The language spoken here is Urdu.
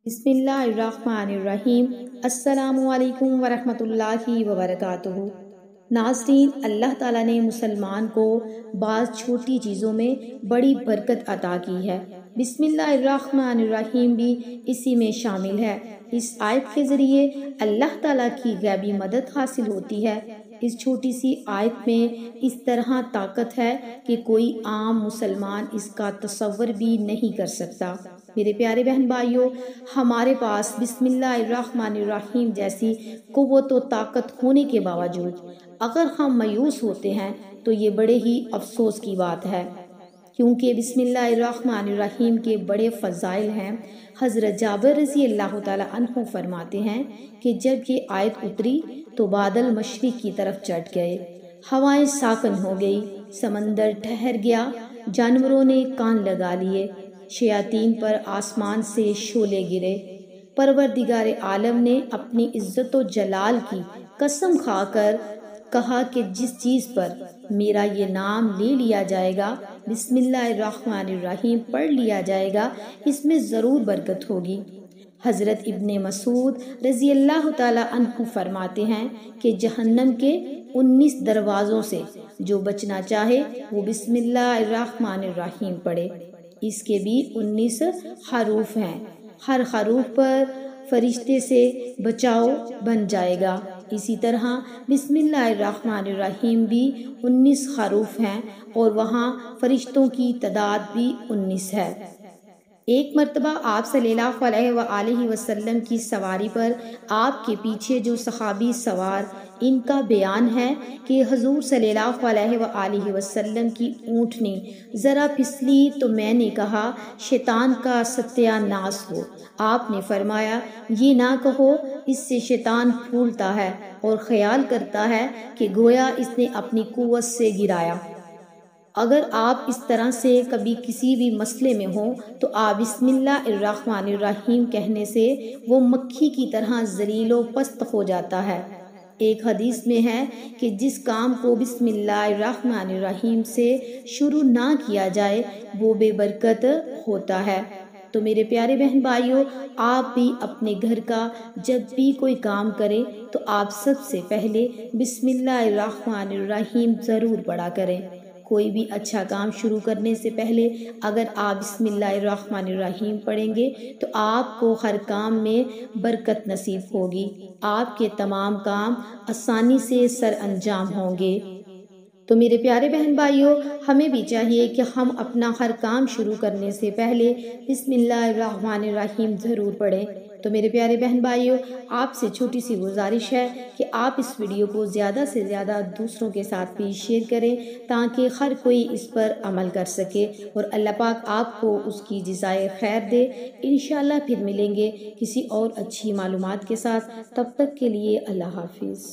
بسم اللہ الرحمن الرحیم۔ السلام علیکم ورحمۃ اللہ وبرکاتہ۔ ناظرین، اللہ تعالیٰ نے مسلمان کو بعض چھوٹی چیزوں میں بڑی برکت عطا کی ہے۔ بسم اللہ الرحمن الرحیم بھی اسی میں شامل ہے۔ اس آیت کے ذریعے اللہ تعالیٰ کی غیبی مدد حاصل ہوتی ہے۔ اس چھوٹی سی آیت میں اس طرح طاقت ہے کہ کوئی عام مسلمان اس کا تصور بھی نہیں کر سکتا۔ میرے پیارے بہن بھائیوں، ہمارے پاس بسم اللہ الرحمن الرحیم جیسی قوت و طاقت ہونے کے باوجود اگر ہم مایوس ہوتے ہیں تو یہ بڑے ہی افسوس کی بات ہے، کیونکہ بسم اللہ الرحمن الرحیم کے بڑے فضائل ہیں۔ حضرت جابر رضی اللہ تعالی عنہ فرماتے ہیں کہ جب یہ آیت اتری تو بادل مشرق کی طرف چڑھ گئے، ہوائیں ساکن ہو گئی، سمندر ٹھہر گیا، جانوروں نے کان لگا لیے، شیاطین پر آسمان سے شعلے گرے۔ پروردگار عالم نے اپنی عزت و جلال کی قسم کھا کر کہا کہ جس چیز پر میرا یہ نام لے لیا جائے گا، بسم اللہ الرحمن الرحیم پڑھ لیا جائے گا، اس میں ضرور برکت ہوگی۔ حضرت ابن مسعود رضی اللہ تعالی عنہ فرماتے ہیں کہ جہنم کے 19 دروازوں سے جو بچنا چاہے وہ بسم اللہ الرحمن الرحیم پڑھے۔ اس کے بھی 19 حروف ہیں، ہر حروف پر فرشتے سے بچاؤ بن جائے گا۔ اسی طرح بسم اللہ الرحمن الرحیم بھی 19 حروف ہیں اور وہاں فرشتوں کی تعداد بھی 19 ہے۔ ایک مرتبہ آپ صلی اللہ علیہ وآلہ وسلم کی سواری پر آپ کے پیچھے جو صحابی سوار، ان کا بیان ہے کہ حضور صلی اللہ علیہ وآلہ وسلم کی اونٹنی ذرا پھسلی تو میں نے کہا شیطان کا ستیہ ناس ہو۔ آپ نے فرمایا یہ نہ کہو، اس سے شیطان پھولتا ہے اور خیال کرتا ہے کہ گویا اس نے اپنی قوت سے گرایا۔ اگر آپ اس طرح سے کبھی کسی بھی مسئلے میں ہوں تو آپ بسم اللہ الرحمن الرحیم کہنے سے وہ مکھی کی طرح ذلیل و پست ہو جاتا ہے۔ ایک حدیث میں ہے کہ جس کام کو بسم اللہ الرحمن الرحیم سے شروع نہ کیا جائے وہ بے برکت ہوتا ہے۔ تو میرے پیارے بہن بھائیوں، آپ بھی اپنے گھر کا جب بھی کوئی کام کریں تو آپ سب سے پہلے بسم اللہ الرحمن الرحیم ضرور پڑھا کریں۔ کوئی بھی اچھا کام شروع کرنے سے پہلے اگر آپ بسم اللہ الرحمن الرحیم پڑھیں گے تو آپ کو ہر کام میں برکت نصیب ہوگی، آپ کے تمام کام آسانی سے سر انجام ہوں گے۔ تو میرے پیارے بہن بھائیوں، ہمیں بھی چاہیے کہ ہم اپنا ہر کام شروع کرنے سے پہلے بسم اللہ الرحمن الرحیم ضرور پڑھیں۔ تو میرے پیارے بہن بھائیوں، آپ سے چھوٹی سی گزارش ہے کہ آپ اس ویڈیو کو زیادہ سے زیادہ دوسروں کے ساتھ بھی شیئر کریں تاکہ ہر کوئی اس پر عمل کر سکے اور اللہ پاک آپ کو اس کی جزائے خیر دے۔ انشاءاللہ پھر ملیں گے کسی اور اچھی معلومات کے ساتھ، تب تک کے لیے اللہ حافظ۔